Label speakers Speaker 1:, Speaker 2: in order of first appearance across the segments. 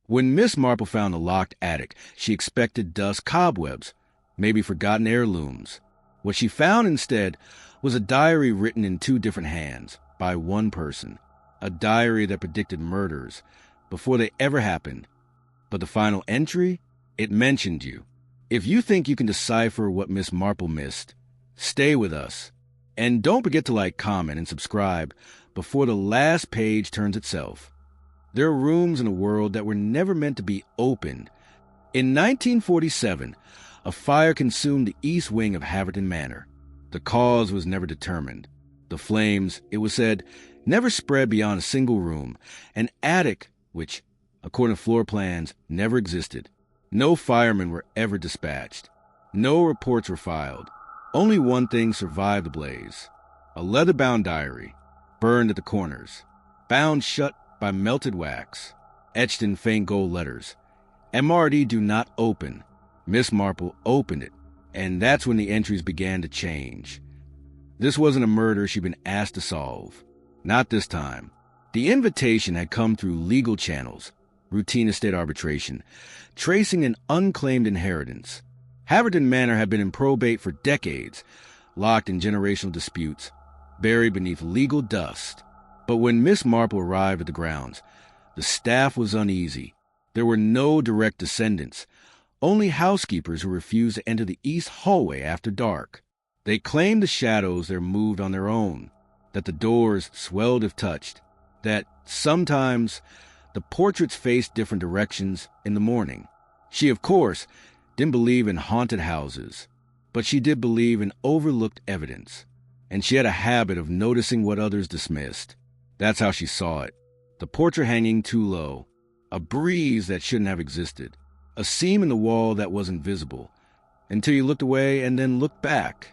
Speaker 1: When Miss Marple found the locked attic, she expected dust, cobwebs, maybe forgotten heirlooms. What she found instead was a diary written in two different hands by one person, a diary that predicted murders before they ever happened. But the final entry, it mentioned you. If you think you can decipher what Miss Marple missed, stay with us. And don't forget to like, comment, and subscribe before the last page turns itself. There are rooms in the world that were never meant to be opened. In 1947, a fire consumed the east wing of Haverton Manor. The cause was never determined. The flames, it was said, never spread beyond a single room, an attic which, according to floor plans, never existed. No firemen were ever dispatched. No reports were filed. Only one thing survived the blaze: a leather-bound diary, burned at the corners, bound shut by melted wax, etched in faint gold letters. MRD do not open. Miss Marple opened it, and that's when the entries began to change. This wasn't a murder she'd been asked to solve. Not this time. The invitation had come through legal channels, routine estate arbitration, tracing an unclaimed inheritance. Haverton Manor had been in probate for decades, locked in generational disputes, buried beneath legal dust. But when Miss Marple arrived at the grounds, the staff was uneasy. There were no direct descendants, only housekeepers who refused to enter the east hallway after dark. They claimed the shadows there moved on their own, that the doors swelled if touched, that sometimes the portraits faced different directions in the morning. She, of course, didn't believe in haunted houses, but she did believe in overlooked evidence, and she had a habit of noticing what others dismissed. That's how she saw it. The portrait hanging too low, a breeze that shouldn't have existed, a seam in the wall that wasn't visible, until you looked away and then looked back.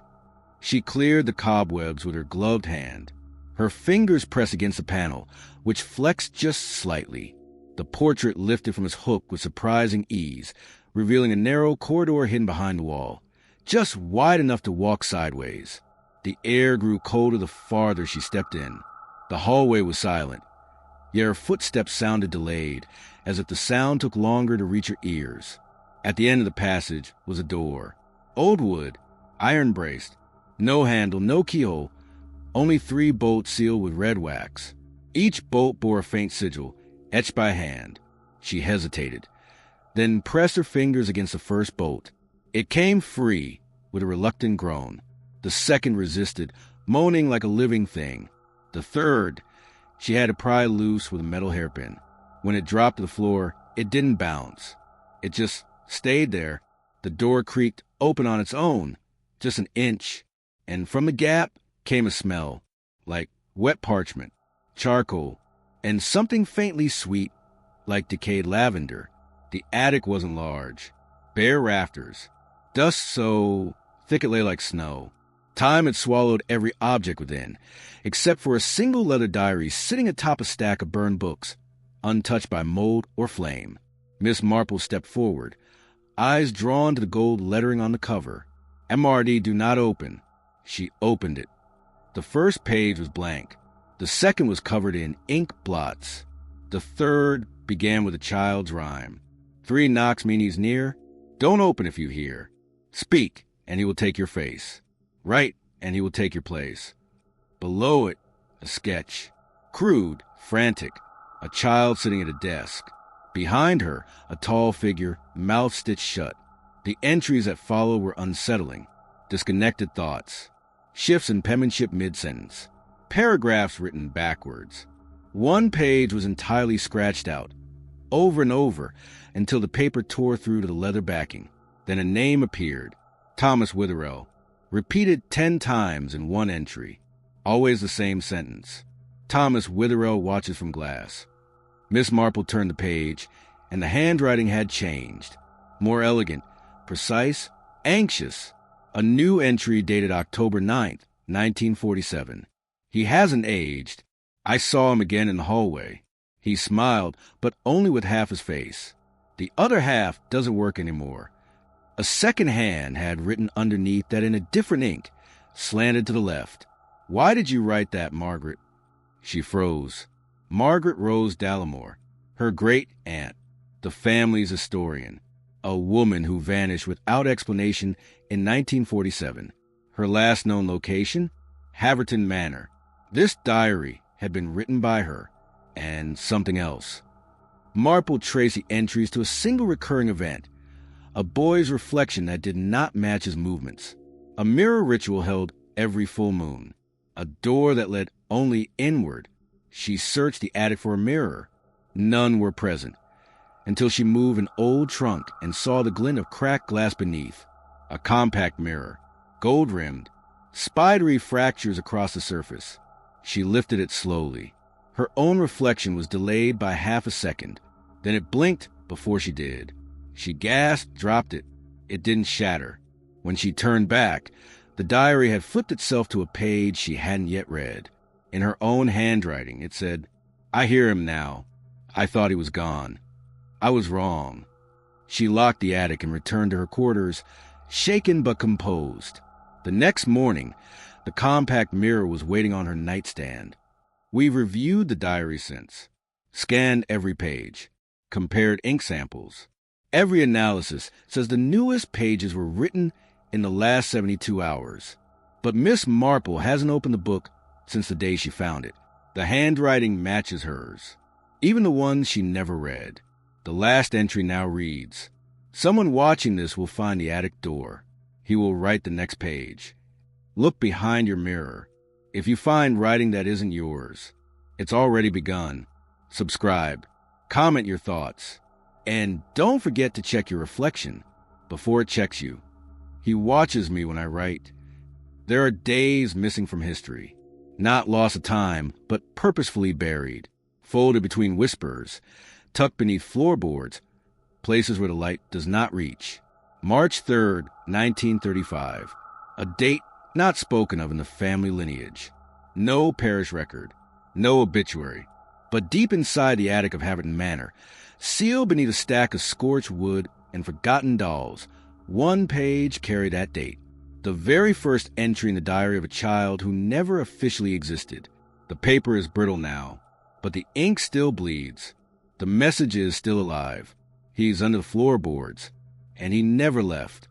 Speaker 1: She cleared the cobwebs with her gloved hand. Her fingers pressed against the panel, which flexed just slightly. The portrait lifted from its hook with surprising ease, revealing a narrow corridor hidden behind the wall, just wide enough to walk sideways. The air grew colder the farther she stepped in. The hallway was silent, yet her footsteps sounded delayed, as if the sound took longer to reach her ears. At the end of the passage was a door. Old wood, iron-braced, no handle, no keyhole, only 3 bolts sealed with red wax. Each bolt bore a faint sigil, etched by hand. She hesitated, then pressed her fingers against the first bolt. It came free, with a reluctant groan. The second resisted, moaning like a living thing. The third, she had to pry loose with a metal hairpin. When it dropped to the floor, it didn't bounce. It just stayed there. The door creaked open on its own, just an inch, and from the gap came a smell, like wet parchment, charcoal, and something faintly sweet, like decayed lavender. The attic wasn't large. Bare rafters. Dust so thick it lay like snow. Time had swallowed every object within, except for a single leather diary sitting atop a stack of burned books, untouched by mold or flame. Miss Marple stepped forward, eyes drawn to the gold lettering on the cover. MRD do not open. She opened it. The first page was blank. The second was covered in ink blots. The third began with a child's rhyme. 3 knocks mean he's near. Don't open if you hear. Speak, and he will take your face. Write, and he will take your place. Below it, a sketch. Crude, frantic, a child sitting at a desk. Behind her, a tall figure, mouth stitched shut. The entries that followed were unsettling. Disconnected thoughts. Shifts in penmanship mid-sentence. Paragraphs written backwards. One page was entirely scratched out, over and over, until the paper tore through to the leather backing. Then a name appeared. Thomas Witherell. Repeated 10 times in one entry. Always the same sentence. Thomas Witherell watches from glass. Miss Marple turned the page, and the handwriting had changed. More elegant, precise, anxious. A new entry dated October 9th, 1947. He hasn't aged. I saw him again in the hallway. He smiled, but only with half his face. The other half doesn't work anymore. A second hand had written underneath that in a different ink, slanted to the left. Why did you write that, Margaret? She froze. Margaret Rose Dallimore, her great-aunt. the family's historian, a woman who vanished without explanation in 1947. Her last known location? Haverton Manor. This diary had been written by her, and something else. Marple traced the entries to a single recurring event, a boy's reflection that did not match his movements, a mirror ritual held every full moon, a door that led only inward. She searched the attic for a mirror. None were present, until she moved an old trunk and saw the glint of cracked glass beneath. A compact mirror, gold-rimmed, spidery fractures across the surface. She lifted it slowly. Her own reflection was delayed by half a second. Then it blinked before she did. She gasped, dropped it. It didn't shatter. When she turned back, the diary had flipped itself to a page she hadn't yet read. In her own handwriting, it said, "I hear him now. I thought he was gone. I was wrong." She locked the attic and returned to her quarters, shaken but composed. The next morning, the compact mirror was waiting on her nightstand. We've reviewed the diary since, scanned every page, compared ink samples. Every analysis says the newest pages were written in the last 72 hours. But Miss Marple hasn't opened the book since the day she found it. The handwriting matches hers, even the ones she never read. The last entry now reads, "Someone watching this will find the attic door. He will write the next page. Look behind your mirror. If you find writing that isn't yours, it's already begun. Subscribe. Comment your thoughts. And don't forget to check your reflection before it checks you. He watches me when I write. There are days missing from history, not loss of time, but purposefully buried, folded between whispers, tucked beneath floorboards, places where the light does not reach. March 3rd, 1935, a date not spoken of in the family lineage. No parish record, no obituary, but deep inside the attic of Haverton Manor, sealed beneath a stack of scorched wood and forgotten dolls, one page carried that date. The very first entry in the diary of a child who never officially existed. The paper is brittle now, but the ink still bleeds. The message is still alive. He's under the floorboards, and he never left.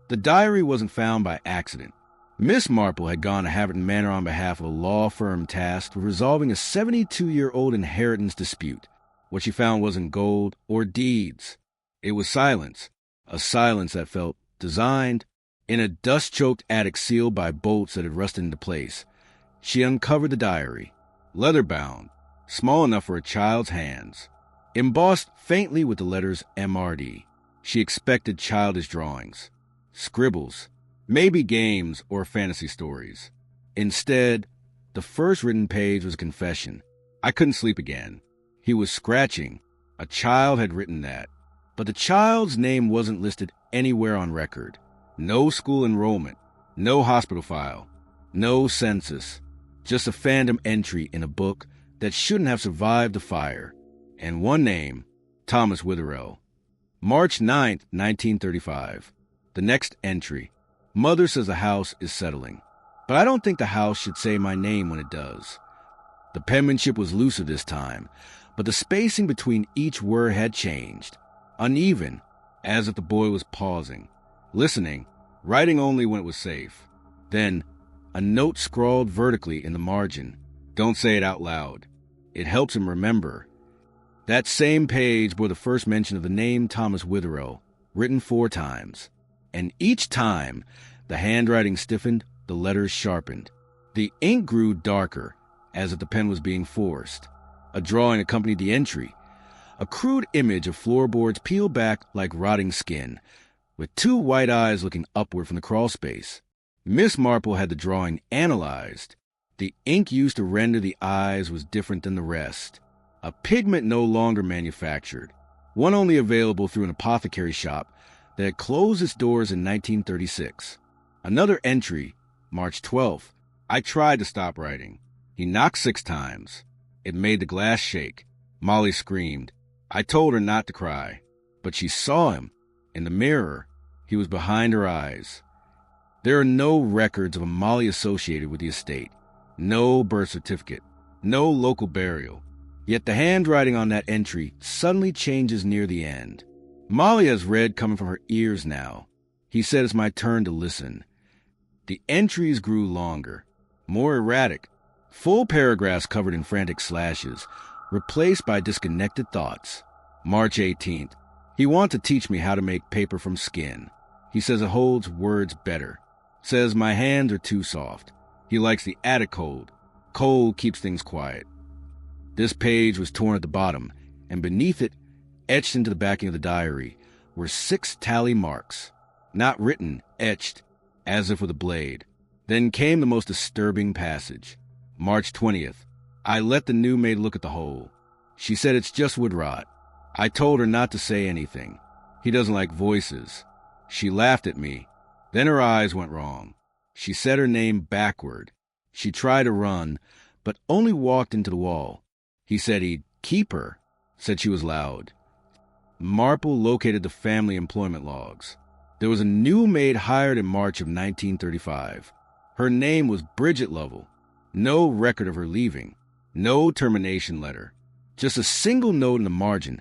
Speaker 1: The diary wasn't found by accident. Miss Marple had gone to Haverton Manor on behalf of a law firm tasked with resolving a 72-year-old inheritance dispute. What she found wasn't gold or deeds. It was silence, a silence that felt designed. In a dust-choked attic sealed by bolts that had rusted into place, she uncovered the diary, leather-bound, small enough for a child's hands, embossed faintly with the letters MRD. She expected childish drawings, scribbles, maybe games or fantasy stories. Instead, the first written page was a confession. "I couldn't sleep again." He was scratching. A child had written that. But the child's name wasn't listed anywhere on record. No school enrollment, no hospital file, no census, just a phantom entry in a book that shouldn't have survived the fire. And one name, Thomas Witherell. March 9th, 1935. The next entry. Mother says the house is settling. But I don't think the house should say my name when it does. The penmanship was looser this time, but the spacing between each word had changed. Uneven, as if the boy was pausing, listening, writing only when it was safe. Then, a note scrawled vertically in the margin. "Don't say it out loud. It helps him remember." That same page bore the first mention of the name Thomas Witherell, written 4 times. And each time, the handwriting stiffened, the letters sharpened. The ink grew darker, as if the pen was being forced. A drawing accompanied the entry, a crude image of floorboards peeled back like rotting skin, with 2 white eyes looking upward from the crawlspace. Miss Marple had the drawing analyzed. The ink used to render the eyes was different than the rest. A pigment no longer manufactured, one only available through an apothecary shop that had closed its doors in 1936. Another entry, March 12th. "I tried to stop writing. He knocked 6 times. It made the glass shake. Molly screamed. I told her not to cry, but she saw him. In the mirror, he was behind her eyes." There are no records of a Molly associated with the estate. No birth certificate. No local burial. Yet the handwriting on that entry suddenly changes near the end. Molly has red coming from her ears now. He said it's my turn to listen. The entries grew longer, more erratic, full paragraphs covered in frantic slashes, replaced by disconnected thoughts. March 18th. He wants to teach me how to make paper from skin. He says it holds words better. Says my hands are too soft. He likes the attic cold. Cold keeps things quiet. This page was torn at the bottom, and beneath it, etched into the backing of the diary, were 6 tally marks. Not written, etched, as if with a blade. Then came the most disturbing passage. March 20th. I let the new maid look at the hole. She said it's just wood rot. I told her not to say anything. He doesn't like voices. She laughed at me. Then her eyes went wrong. She said her name backward. She tried to run, but only walked into the wall. He said he'd keep her. Said she was loud. Marple located the family employment logs. There was a new maid hired in March of 1935. Her name was Bridget Lovell. No record of her leaving. No termination letter. Just a single note in the margin,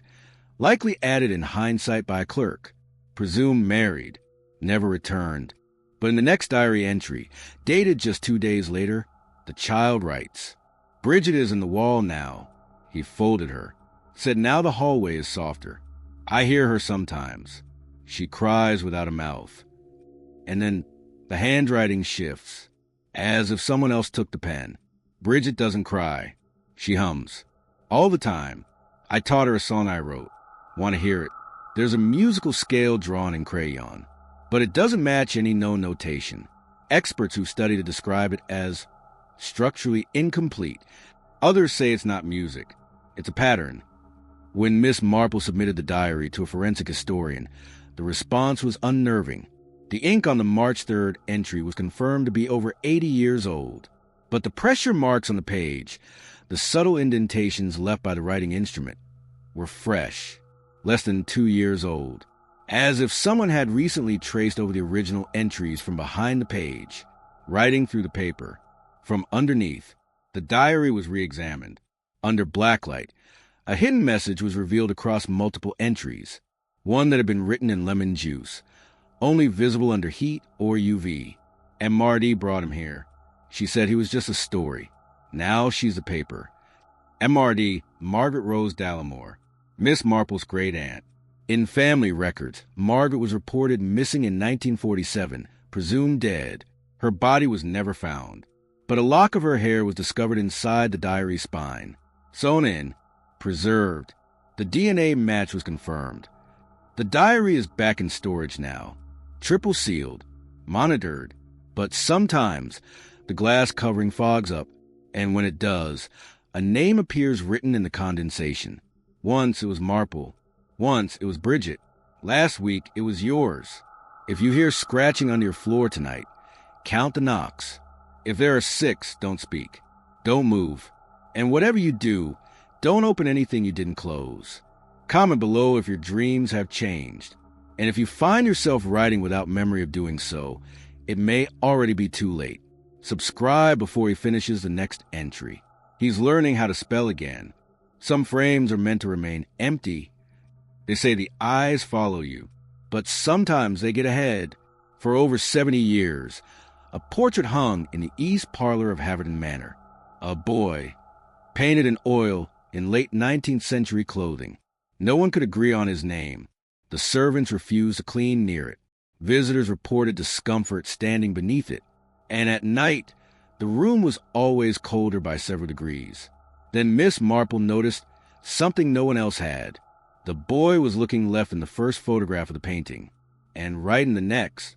Speaker 1: likely added in hindsight by a clerk. Presumed married. Never returned. But in the next diary entry, dated just 2 days later, the child writes, Bridget is in the wall now. He folded her. Said now the hallway is softer. I hear her sometimes. She cries without a mouth. And then the handwriting shifts, as if someone else took the pen. Bridget doesn't cry. She hums. All the time. I taught her a song I wrote. Want to hear it? There's a musical scale drawn in crayon, but it doesn't match any known notation. Experts who study to describe it as structurally incomplete. Others say it's not music. It's a pattern. When Miss Marple submitted the diary to a forensic historian, the response was unnerving. The ink on the March 3rd entry was confirmed to be over 80 years old. But the pressure marks on the page, the subtle indentations left by the writing instrument, were fresh, less than 2 years old, as if someone had recently traced over the original entries from behind the page, writing through the paper. From underneath, the diary was re-examined. Under blacklight, a hidden message was revealed across multiple entries, one that had been written in lemon juice, only visible under heat or UV. And Marty brought him here. She said he was just a story. Now she's the paper. MRD, Margaret Rose Dallimore, Miss Marple's great aunt. In family records, Margaret was reported missing in 1947, presumed dead. Her body was never found, but a lock of her hair was discovered inside the diary's spine. Sewn in, preserved. The DNA match was confirmed. The diary is back in storage now, triple sealed, monitored, but sometimes the glass covering fogs up, and when it does, a name appears written in the condensation. Once it was Marple. Once it was Bridget. Last week it was yours. If you hear scratching under your floor tonight, count the knocks. If there are 6, don't speak. Don't move. And whatever you do, don't open anything you didn't close. Comment below if your dreams have changed. And if you find yourself writing without memory of doing so, it may already be too late. Subscribe before he finishes the next entry. He's learning how to spell again. Some frames are meant to remain empty. They say the eyes follow you, but sometimes they get ahead. For over 70 years, a portrait hung in the east parlor of Haverton Manor. A boy, painted in oil in late 19th century clothing. No one could agree on his name. The servants refused to clean near it. Visitors reported discomfort standing beneath it. And at night, the room was always colder by several degrees. Then Miss Marple noticed something no one else had. The boy was looking left in the first photograph of the painting, and right in the next.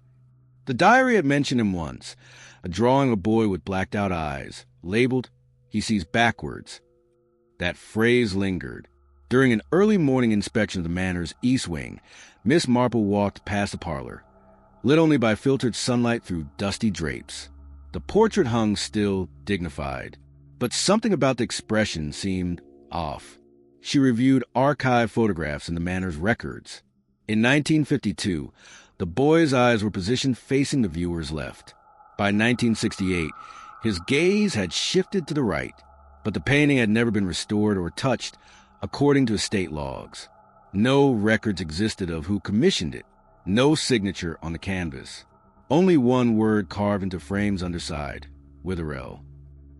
Speaker 1: The diary had mentioned him once, a drawing of a boy with blacked-out eyes, labeled, "He sees backwards." That phrase lingered. During an early morning inspection of the manor's east wing, Miss Marple walked past the parlor, lit only by filtered sunlight through dusty drapes. The portrait hung still, dignified, but something about the expression seemed off. She reviewed archive photographs in the manor's records. In 1952, the boy's eyes were positioned facing the viewer's left. By 1968, his gaze had shifted to the right. but the painting had never been restored or touched according to estate logs. No records existed of who commissioned it, no signature on the canvas. Only one word carved into frames underside, Witherell.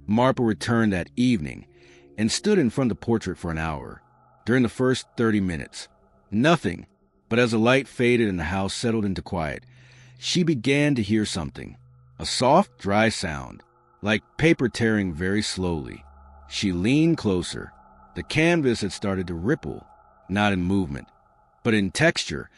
Speaker 1: Marple returned that evening and stood in front of the portrait for an hour. During the first 30 minutes, nothing, but as the light faded and the house settled into quiet, she began to hear something, a soft, dry sound, like paper tearing very slowly. She leaned closer. The canvas had started to ripple, not in movement, but in texture,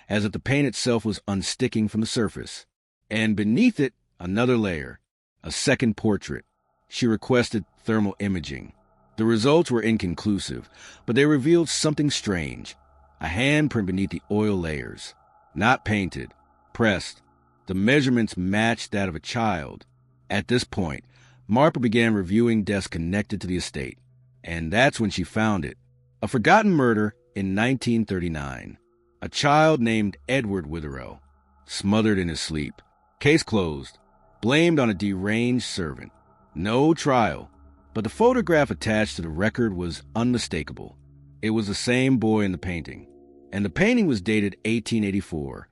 Speaker 1: as if the paint itself was unsticking from the surface. And beneath it, another layer, a second portrait. She requested thermal imaging. The results were inconclusive, but they revealed something strange. A handprint beneath the oil layers. Not painted, pressed. The measurements matched that of a child. At this point, Marple began reviewing deaths connected to the estate. And that's when she found it. A forgotten murder in 1939. A child named Edward Witherell, smothered in his sleep. Case closed. Blamed on a deranged servant. No trial. But the photograph attached to the record was unmistakable. It was the same boy in the painting. And the painting was dated 1884.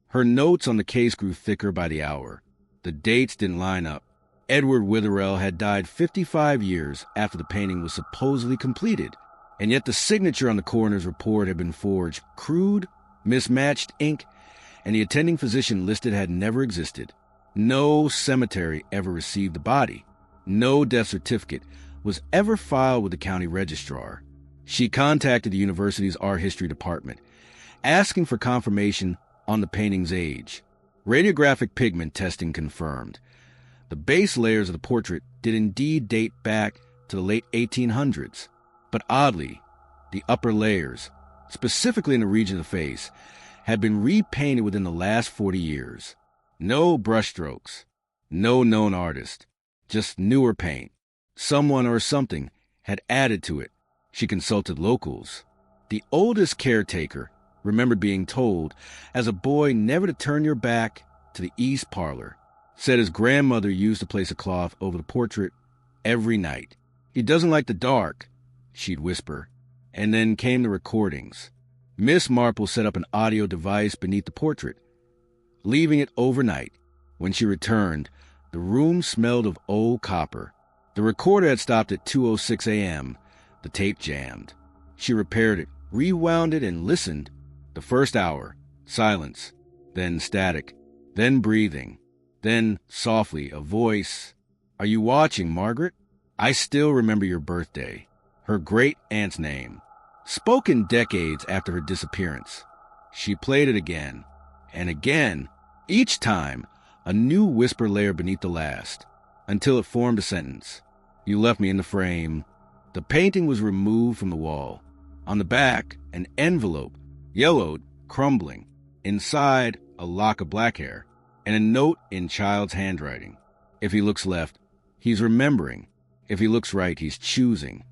Speaker 1: Her notes on the case grew thicker by the hour. The dates didn't line up. Edward Witherell had died 55 years after the painting was supposedly completed, and yet the signature on the coroner's report had been forged, crude, mismatched ink, and the attending physician listed had never existed. No cemetery ever received the body. No death certificate was ever filed with the county registrar. She contacted the university's art history department, asking for confirmation on the painting's age. Radiographic pigment testing confirmed. The base layers of the portrait did indeed date back to the late 1800s, but oddly, the upper layers, specifically in the region of the face, had been repainted within the last 40 years. No brushstrokes, no known artist, just newer paint. Someone or something had added to it. She consulted locals. The oldest caretaker remembered being told as a boy never to turn your back to the east parlor. Said his grandmother used to place a cloth over the portrait every night. He doesn't like the dark, she'd whisper. And then came the recordings. Miss Marple set up an audio device beneath the portrait, leaving it overnight. When she returned, the room smelled of old copper. The recorder had stopped at 2:06 a.m. The tape jammed. She repaired it, rewound it, and listened. The first hour, silence, then static, then breathing, then softly a voice. "Are you watching, Margaret? I still remember your birthday." Her great-aunt's name, spoken decades after her disappearance. She played it again, and again, each time, a new whisper layer beneath the last, until it formed a sentence. "You left me in the frame." The painting was removed from the wall. On the back, an envelope, yellowed, crumbling. Inside, a lock of black hair, and a note in child's handwriting. If he looks left, he's remembering. If he looks right, he's choosing.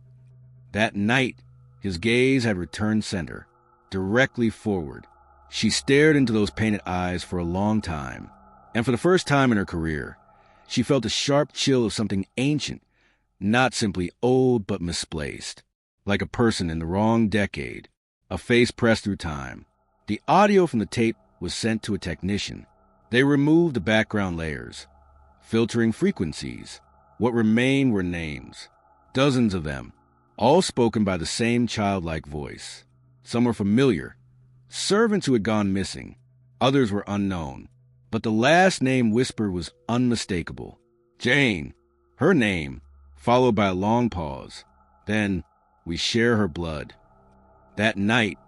Speaker 1: That night, his gaze had returned center, directly forward. She stared into those painted eyes for a long time, and for the first time in her career, she felt a sharp chill of something ancient, not simply old but misplaced, like a person in the wrong decade, a face pressed through time. The audio from the tape was sent to a technician. They removed the background layers, filtering frequencies. What remained were names, dozens of them, all spoken by the same childlike voice. Some were familiar, servants who had gone missing. Others were unknown, but the last name whispered was unmistakable. Jane, her name, followed by a long pause. Then, "We share her blood." That night,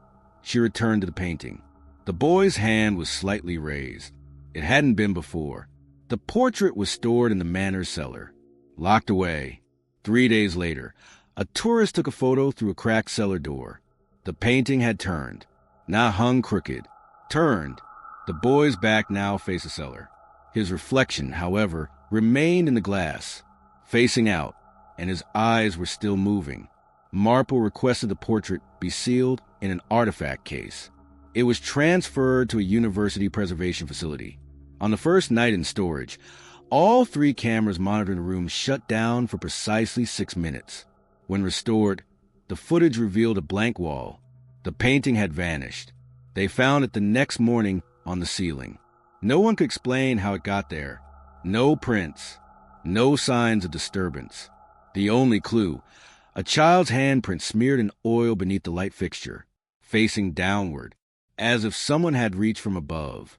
Speaker 1: she returned to the painting. The boy's hand was slightly raised. It hadn't been before. The portrait was stored in the manor's cellar, locked away. 3 days later, a tourist took a photo through a cracked cellar door. The painting had turned, not hung crooked, turned. The boy's back now faced the cellar. His reflection, however, remained in the glass, facing out, and his eyes were still moving. Marple requested the portrait be sealed in an artifact case. It was transferred to a university preservation facility. On the first night in storage, All 3 cameras monitoring the room shut down for precisely 6 minutes. When restored, the footage revealed a blank wall. The painting had vanished. They found it the next morning on the ceiling. No one could explain how it got there. No prints. No signs of disturbance. The only clue, a child's handprint smeared in oil beneath the light fixture, facing downward, as if someone had reached from above.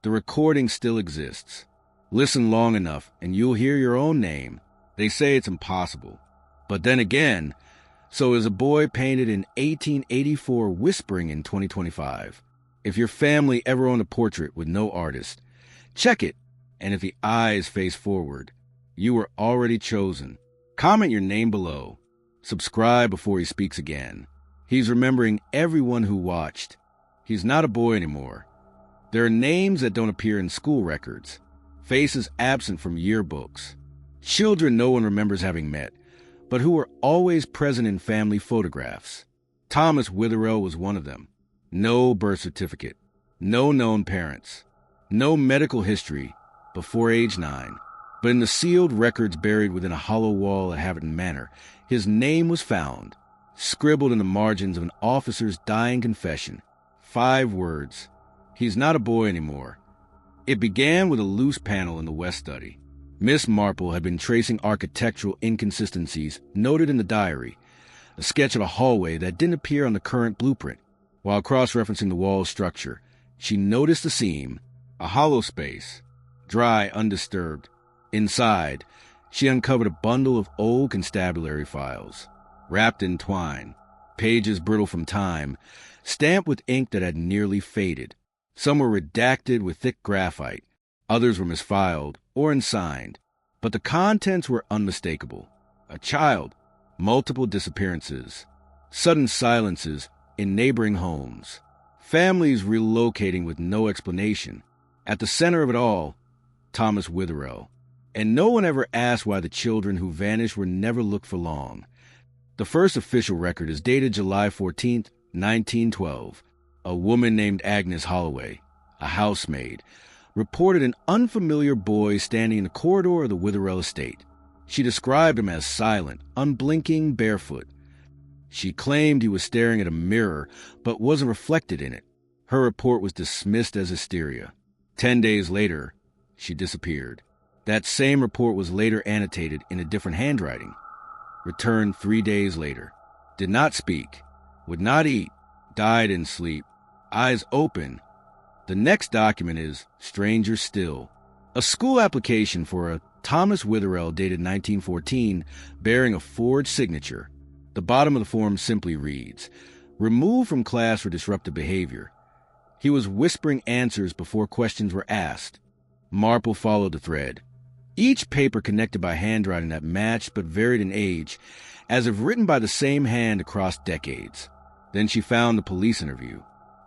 Speaker 1: The recording still exists. Listen long enough and you'll hear your own name. They say it's impossible. But then again, so is a boy painted in 1884 whispering in 2025. If your family ever owned a portrait with no artist, check it, and if the eyes face forward, you were already chosen. Comment your name below. Subscribe before he speaks again. He's remembering everyone who watched. He's not a boy anymore. There are names that don't appear in school records, faces absent from yearbooks, children no one remembers having met, but who were always present in family photographs. Thomas Witherell was one of them. No birth certificate, no known parents, no medical history before age 9. But in the sealed records buried within a hollow wall at Haverton Manor, his name was found, scribbled in the margins of an officer's dying confession. 5 words. He's not a boy anymore. It began with a loose panel in the West Study. Miss Marple had been tracing architectural inconsistencies noted in the diary, a sketch of a hallway that didn't appear on the current blueprint. While cross-referencing the wall structure, she noticed a seam, a hollow space, dry, undisturbed. Inside, she uncovered a bundle of old constabulary files, wrapped in twine, pages brittle from time, stamped with ink that had nearly faded. Some were redacted with thick graphite, others were misfiled or unsigned, but the contents were unmistakable. A child, multiple disappearances, sudden silences in neighboring homes, families relocating with no explanation. At the center of it all, Thomas Witherell. And no one ever asked why the children who vanished were never looked for long. The first official record is dated July 14th, 1912. A woman named Agnes Holloway, a housemaid, reported an unfamiliar boy standing in the corridor of the Witherell estate. She described him as silent, unblinking, barefoot. She claimed he was staring at a mirror, but wasn't reflected in it. Her report was dismissed as hysteria. 10 days later, she disappeared. That same report was later annotated in a different handwriting. Returned 3 days later. Did not speak. Would not eat. Died in sleep. Eyes open. The next document is stranger still. A school application for a Thomas Witherell dated 1914 bearing a forged signature. The bottom of the form simply reads, "Removed from class for disruptive behavior." He was whispering answers before questions were asked. Marple followed the thread. Each paper connected by handwriting that matched but varied in age, as if written by the same hand across decades. Then she found the police interview.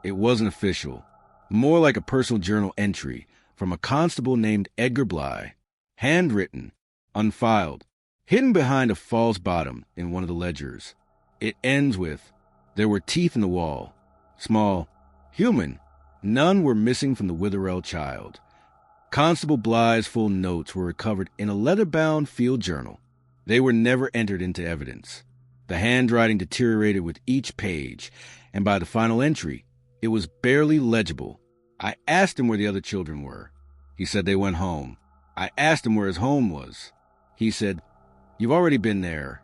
Speaker 1: It wasn't official, more like a personal journal entry from a constable named Edgar Bly, handwritten, unfiled, hidden behind a false bottom in one of the ledgers. It ends with, "There were teeth in the wall, small, human. None were missing from the Witherell child." Constable Bly's full notes were recovered in a leather-bound field journal. They were never entered into evidence. The handwriting deteriorated with each page, and by the final entry, it was barely legible. I asked him where the other children were. He said they went home. I asked him where his home was. He said, "You've already been there."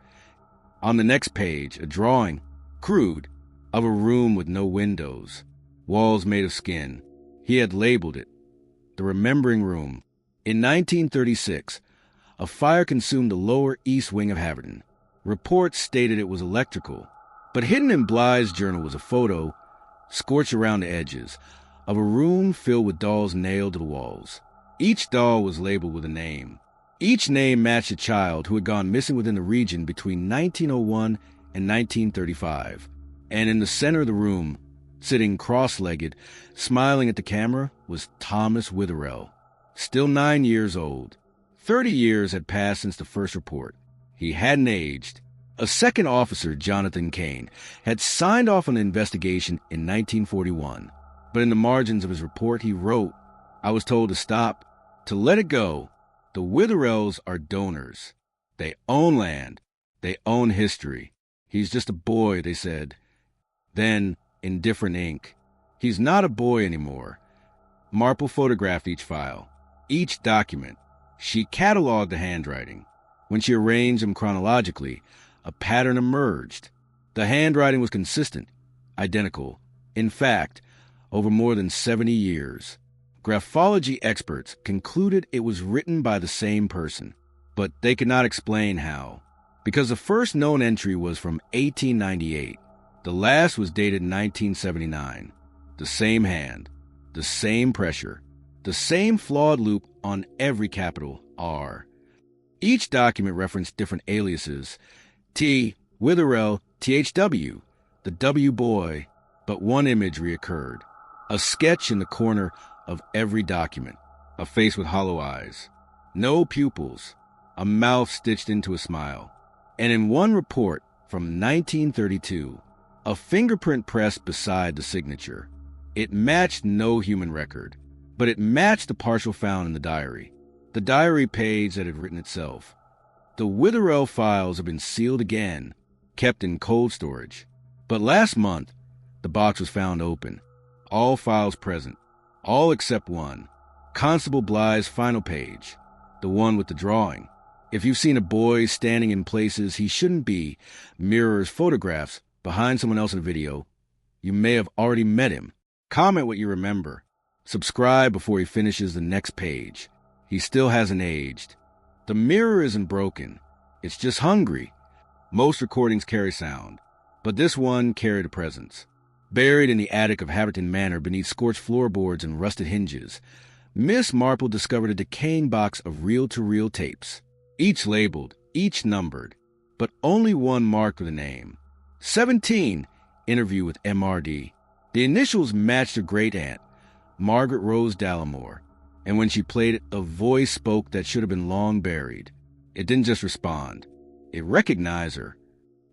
Speaker 1: On the next page, a drawing, crude, of a room with no windows, walls made of skin. He had labeled it, "The Remembering Room." In 1936, a fire consumed the lower east wing of Haverton. Reports stated it was electrical, but hidden in Bly's journal was a photo, scorched around the edges, of a room filled with dolls nailed to the walls. Each doll was labeled with a name. Each name matched a child who had gone missing within the region between 1901 and 1935. And in the center of the room, sitting cross-legged, smiling at the camera, was Thomas Witherell, still 9 years old. 30 years had passed since the first report. He hadn't aged. A second officer, Jonathan Kane, had signed off on the investigation in 1941. But in the margins of his report, he wrote, "I was told to stop, to let it go. The Witherells are donors. They own land. They own history. He's just a boy, they said. Then, in different ink, he's not a boy anymore. Marple photographed each file, each document. She cataloged the handwriting. When she arranged them chronologically, a pattern emerged. The handwriting was consistent, identical. In fact, over more than 70 years. Graphology experts concluded it was written by the same person, but they could not explain how. Because the first known entry was from 1898. The last was dated 1979. The same hand, the same pressure, the same flawed loop on every capital R. Each document referenced different aliases. T. Witherell, THW, the W boy, but one image reoccurred. A sketch in the corner of every document, a face with hollow eyes, no pupils, a mouth stitched into a smile. And in one report from 1932, a fingerprint pressed beside the signature. It matched no human record, but it matched the partial found in the diary page that had written itself. The Witherell files have been sealed again, kept in cold storage. But last month, the box was found open, all files present, all except one, Constable Bly's final page, the one with the drawing. If you've seen a boy standing in places he shouldn't be, mirrors, photographs, behind someone else in a video, you may have already met him. Comment what you remember. Subscribe before he finishes the next page. He still hasn't aged. The mirror isn't broken. It's just hungry. Most recordings carry sound, but this one carried a presence. Buried in the attic of Haverton Manor beneath scorched floorboards and rusted hinges, Miss Marple discovered a decaying box of reel-to-reel tapes, each labeled, each numbered, but only one marked with a name. 17, interview with MRD. The initials matched her great-aunt, Margaret Rose Dallimore, and when she played it, a voice spoke that should have been long buried. It didn't just respond. It recognized her.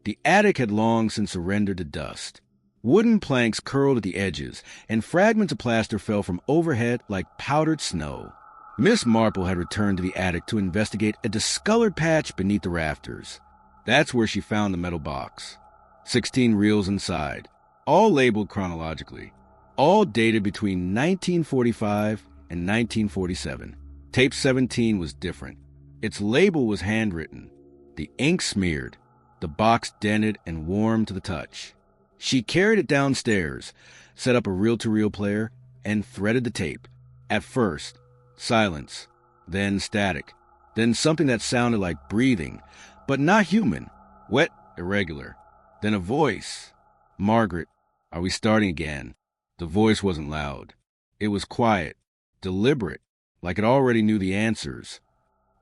Speaker 1: The attic had long since surrendered to dust. Wooden planks curled at the edges, and fragments of plaster fell from overhead like powdered snow. Miss Marple had returned to the attic to investigate a discolored patch beneath the rafters. That's where she found the metal box. 16 reels inside, all labeled chronologically, all dated between 1945 and 1947. Tape 17 was different. Its label was handwritten, the ink smeared, the box dented and warm to the touch. She carried it downstairs, set up a reel-to-reel player, and threaded the tape. At first, silence, then static, then something that sounded like breathing, but not human, wet, irregular. Then a voice. Margaret, are we starting again? The voice wasn't loud. It was quiet, deliberate, like it already knew the answers.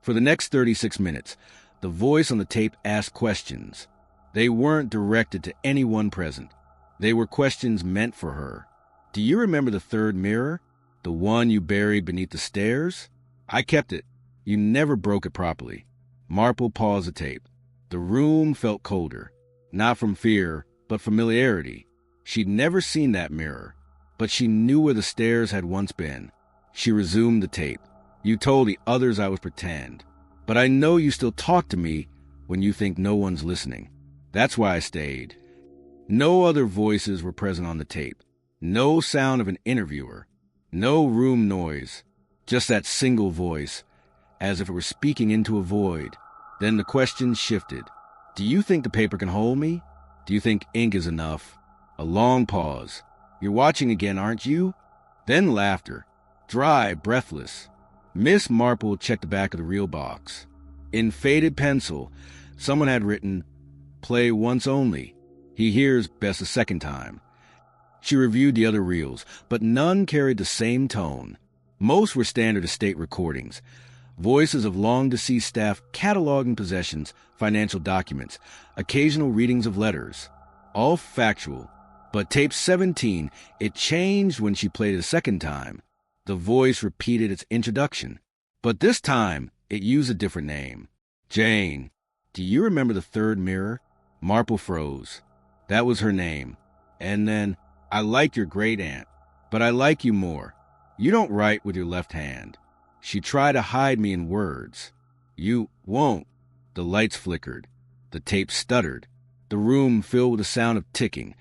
Speaker 1: For the next 36 minutes, the voice on the tape asked questions. They weren't directed to anyone present. They were questions meant for her. Do you remember the third mirror? The one you buried beneath the stairs? I kept it. You never broke it properly. Marple paused the tape. The room felt colder. Not from fear, but familiarity. She'd never seen that mirror, but she knew where the stairs had once been. She resumed the tape. You told the others I was pretend, but I know you still talk to me when you think no one's listening. That's why I stayed. No other voices were present on the tape. No sound of an interviewer. No room noise. Just that single voice, as if it were speaking into a void. Then the question shifted. Do you think the paper can hold me? Do you think ink is enough? A long pause. You're watching again, aren't you? Then laughter. Dry, breathless. Miss Marple checked the back of the reel box. In faded pencil, someone had written, "Play once only. He hears best a second time." She reviewed the other reels, but none carried the same tone. Most were standard estate recordings, voices of long-deceased staff cataloging possessions, financial documents, occasional readings of letters. All factual. But tape 17, it changed when she played it a second time. The voice repeated its introduction, but this time it used a different name. Jane, do you remember the third mirror? Marple froze. That was her name. And then, I like your great-aunt, but I like you more. You don't write with your left hand. She tried to hide me in words. You won't. The lights flickered. The tape stuttered. The room filled with the sound of ticking,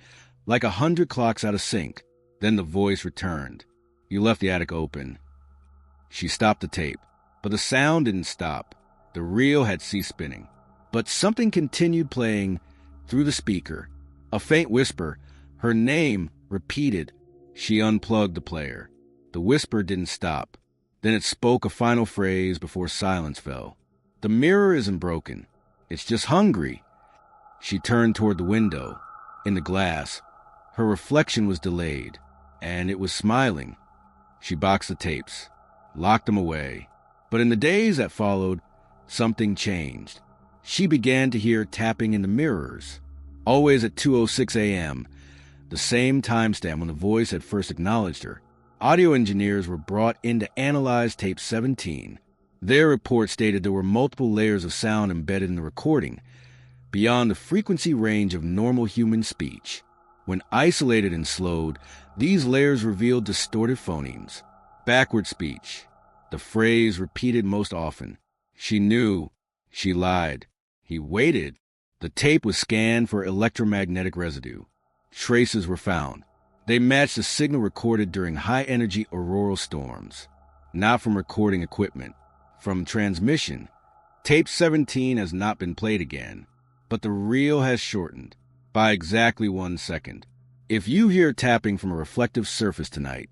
Speaker 1: like 100 clocks out of sync. Then the voice returned. You left the attic open. She stopped the tape, but the sound didn't stop. The reel had ceased spinning. But something continued playing through the speaker. A faint whisper, her name repeated. She unplugged the player. The whisper didn't stop. Then it spoke a final phrase before silence fell. The mirror isn't broken. It's just hungry. She turned toward the window. In the glass, her reflection was delayed, and it was smiling. She boxed the tapes, locked them away. But in the days that followed, something changed. She began to hear tapping in the mirrors, always at 2:06 a.m., the same timestamp when the voice had first acknowledged her. Audio engineers were brought in to analyze tape 17. Their report stated there were multiple layers of sound embedded in the recording, beyond the frequency range of normal human speech. When isolated and slowed, these layers revealed distorted phonemes, backward speech, the phrase repeated most often. She knew. She lied. He waited. The tape was scanned for electromagnetic residue. Traces were found. They matched the signal recorded during high-energy auroral storms, not from recording equipment, from transmission. Tape 17 has not been played again, but the reel has shortened by exactly 1 second. If you hear tapping from a reflective surface tonight,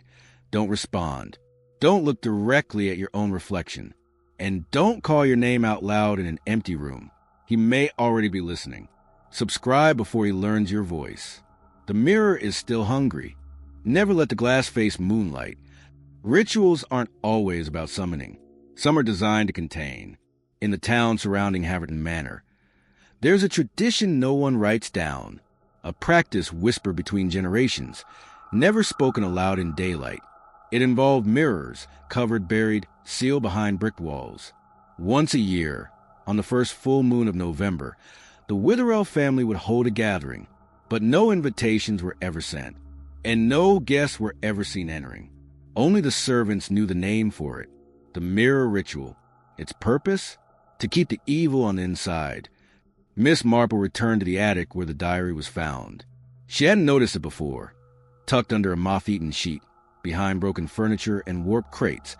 Speaker 1: don't respond. Don't look directly at your own reflection. And don't call your name out loud in an empty room. He may already be listening. Subscribe before he learns your voice. The mirror is still hungry. Never let the glass face moonlight. Rituals aren't always about summoning. Some are designed to contain. In the town surrounding Haverton Manor, there's a tradition no one writes down, a practice whispered between generations, never spoken aloud in daylight. It involved mirrors, covered, buried, sealed behind brick walls. Once a year, on the first full moon of November, the Witherell family would hold a gathering, but no invitations were ever sent, and no guests were ever seen entering. Only the servants knew the name for it, the mirror ritual. Its purpose? To keep the evil on the inside. Miss Marple returned to the attic where the diary was found. She hadn't noticed it before. Tucked under a moth-eaten sheet, behind broken furniture and warped crates,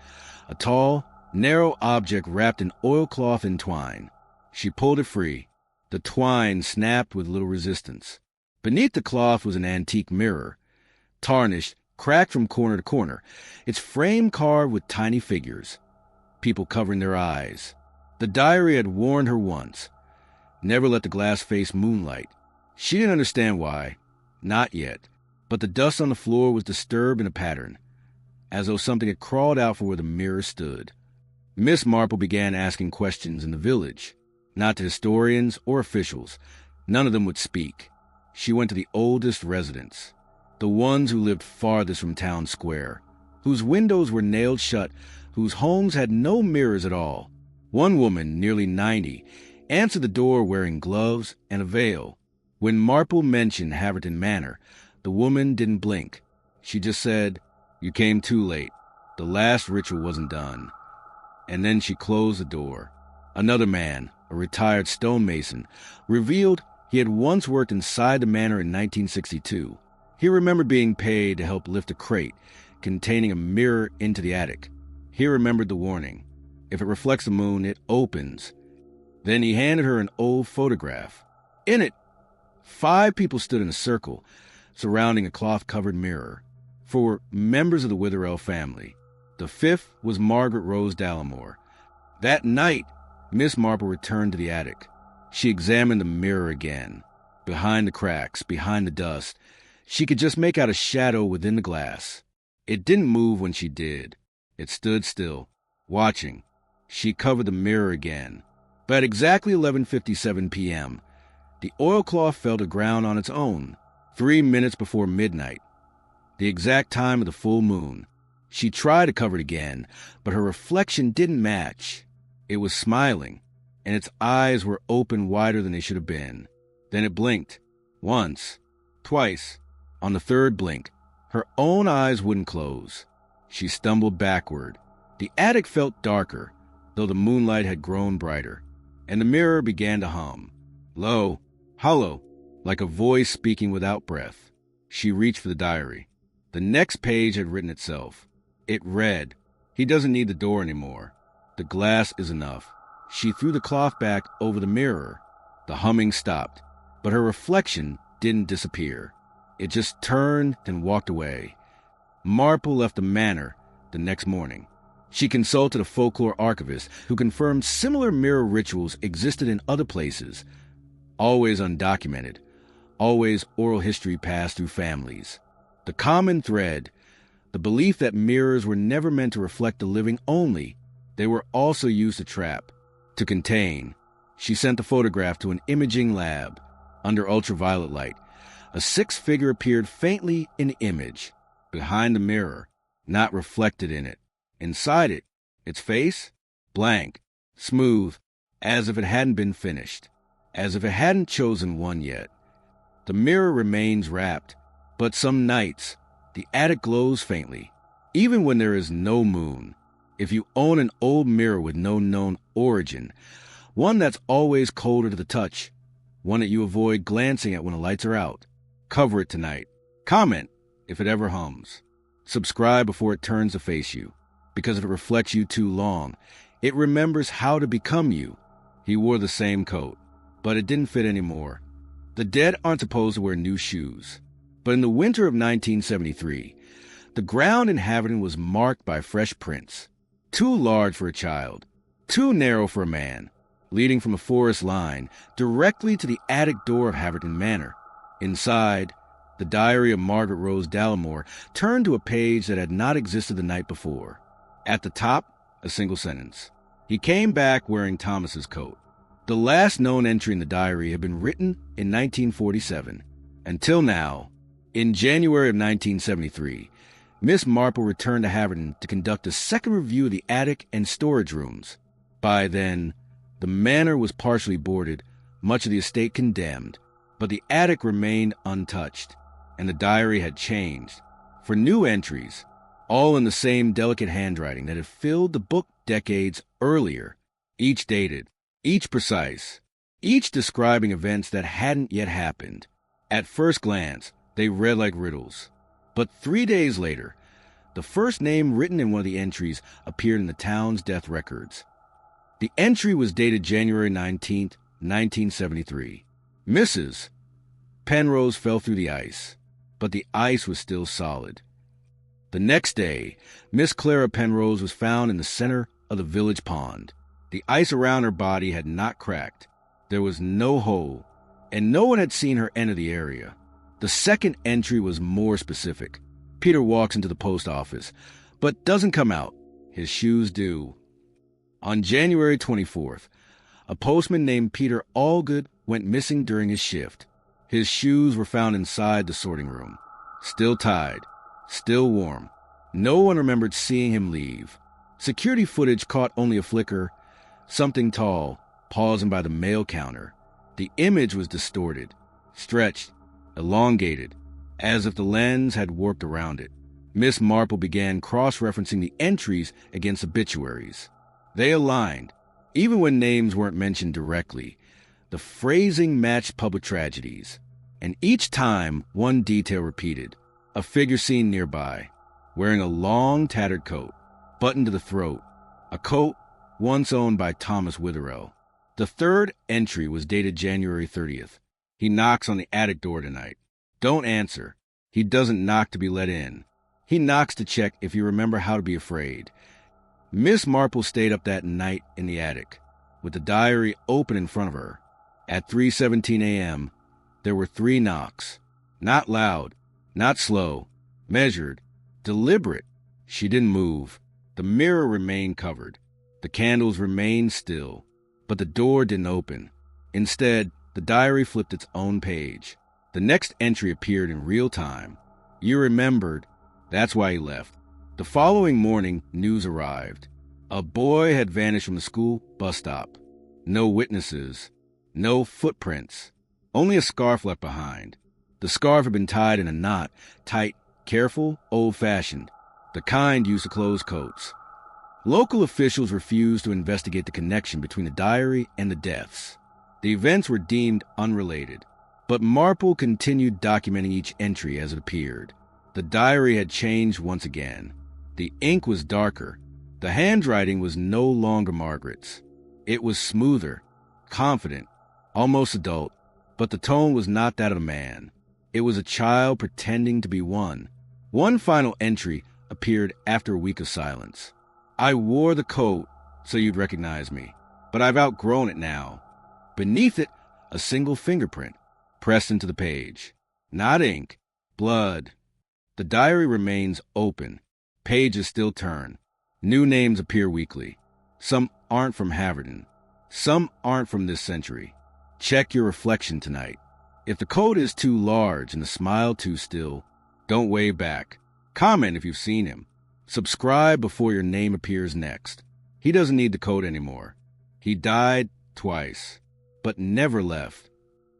Speaker 1: a tall, narrow object wrapped in oilcloth and twine. She pulled it free. The twine snapped with little resistance. Beneath the cloth was an antique mirror, tarnished, cracked from corner to corner, its frame carved with tiny figures, people covering their eyes. The diary had warned her once. Never let the glass face moonlight. She didn't understand why. Not yet. But the dust on the floor was disturbed in a pattern, as though something had crawled out from where the mirror stood. Miss Marple began asking questions in the village, not to historians or officials. None of them would speak. She went to the oldest residents, the ones who lived farthest from town square, whose windows were nailed shut, whose homes had no mirrors at all. One woman, nearly 90, answered the door wearing gloves and a veil. When Marple mentioned Haverton Manor, the woman didn't blink. She just said, "You came too late. The last ritual wasn't done." And then she closed the door. Another man, a retired stonemason, revealed he had once worked inside the manor in 1962. He remembered being paid to help lift a crate containing a mirror into the attic. He remembered the warning. If it reflects the moon, it opens. Then he handed her an old photograph. In it, 5 people stood in a circle, surrounding a cloth-covered mirror. 4 members of the Witherell family. The 5th was Margaret Rose Dallimore. That night, Miss Marple returned to the attic. She examined the mirror again. Behind the cracks, behind the dust, she could just make out a shadow within the glass. It didn't move when she did. It stood still, watching. She covered the mirror again. But at exactly 11:57 p.m., the oilcloth fell to ground on its own, 3 minutes before midnight, the exact time of the full moon. She tried to cover it again, but her reflection didn't match. It was smiling, and its eyes were open wider than they should have been. Then it blinked. Once. Twice. On the 3rd blink, her own eyes wouldn't close. She stumbled backward. The attic felt darker, though the moonlight had grown brighter, and the mirror began to hum. Low, hollow, like a voice speaking without breath. She reached for the diary. The next page had written itself. It read, "He doesn't need the door anymore. The glass is enough." She threw the cloth back over the mirror. The humming stopped, but her reflection didn't disappear. It just turned and walked away. Marple left the manor the next morning. She consulted a folklore archivist who confirmed similar mirror rituals existed in other places, always undocumented, always oral history passed through families. The common thread, the belief that mirrors were never meant to reflect the living only, they were also used to trap, to contain. She sent the photograph to an imaging lab. Under ultraviolet light, a sixth figure appeared faintly in the image, behind the mirror, not reflected in it. Inside it, its face, blank, smooth, as if it hadn't been finished, as if it hadn't chosen one yet. The mirror remains wrapped, but some nights, the attic glows faintly, even when there is no moon. If you own an old mirror with no known origin, one that's always colder to the touch, one that you avoid glancing at when the lights are out, cover it tonight. Comment if it ever hums. Subscribe before it turns to face you, because if it reflects you too long, it remembers how to become you. He wore the same coat, but it didn't fit anymore. The dead aren't supposed to wear new shoes. But in the winter of 1973, the ground in Haverton was marked by fresh prints. Too large for a child, too narrow for a man, leading from a forest line directly to the attic door of Haverton Manor. Inside, the diary of Margaret Rose Dallimore turned to a page that had not existed the night before. At the top, a single sentence. He came back wearing Thomas's coat. The last known entry in the diary had been written in 1947. Until now, in January of 1973, Miss Marple returned to Haverton to conduct a second review of the attic and storage rooms. By then, the manor was partially boarded, much of the estate condemned, but the attic remained untouched, and the diary had changed. For new entries, all in the same delicate handwriting that had filled the book decades earlier, each dated, each precise, each describing events that hadn't yet happened. At first glance, they read like riddles. But 3 days later, the first name written in one of the entries appeared in the town's death records. The entry was dated January 19th, 1973. Mrs. Penrose fell through the ice, but the ice was still solid. The next day, Miss Clara Penrose was found in the center of the village pond. The ice around her body had not cracked. There was no hole, and no one had seen her enter the area. The second entry was more specific. Peter walks into the post office, but doesn't come out. His shoes do. On January 24th, a postman named Peter Allgood went missing during his shift. His shoes were found inside the sorting room, still tied, still warm. No one remembered seeing him leave. Security footage caught only a flicker, something tall, pausing by the mail counter. The image was distorted, stretched, elongated, as if the lens had warped around it. Miss Marple began cross-referencing the entries against obituaries. They aligned, even when names weren't mentioned directly. The phrasing matched public tragedies, and each time one detail repeated. A figure seen nearby, wearing a long, tattered coat, buttoned to the throat, a coat once owned by Thomas Witherell. The third entry was dated January 30th. He knocks on the attic door tonight. Don't answer. He doesn't knock to be let in. He knocks to check if you remember how to be afraid. Miss Marple stayed up that night in the attic, with the diary open in front of her. At 3:17 a.m., there were 3 knocks. Not loud, not slow, measured, deliberate. She didn't move. The mirror remained covered. The candles remained still, but the door didn't open. Instead, the diary flipped its own page. The next entry appeared in real time. You remembered. That's why he left. The following morning, news arrived. A boy had vanished from the school bus stop. No witnesses. No footprints. Only a scarf left behind. The scarf had been tied in a knot, tight, careful, old-fashioned, the kind used to close coats. Local officials refused to investigate the connection between the diary and the deaths. The events were deemed unrelated, but Marple continued documenting each entry as it appeared. The diary had changed once again. The ink was darker. The handwriting was no longer Margaret's. It was smoother, confident, almost adult, but the tone was not that of a man. It was a child pretending to be one. One final entry appeared after a week of silence. I wore the coat so you'd recognize me, but I've outgrown it now. Beneath it, a single fingerprint, pressed into the page. Not ink, blood. The diary remains open. Pages still turn. New names appear weekly. Some aren't from Haverton. Some aren't from this century. Check your reflection tonight. If the coat is too large and the smile too still, don't wave back. Comment if you've seen him. Subscribe before your name appears next. He doesn't need the coat anymore. He died twice, but never left.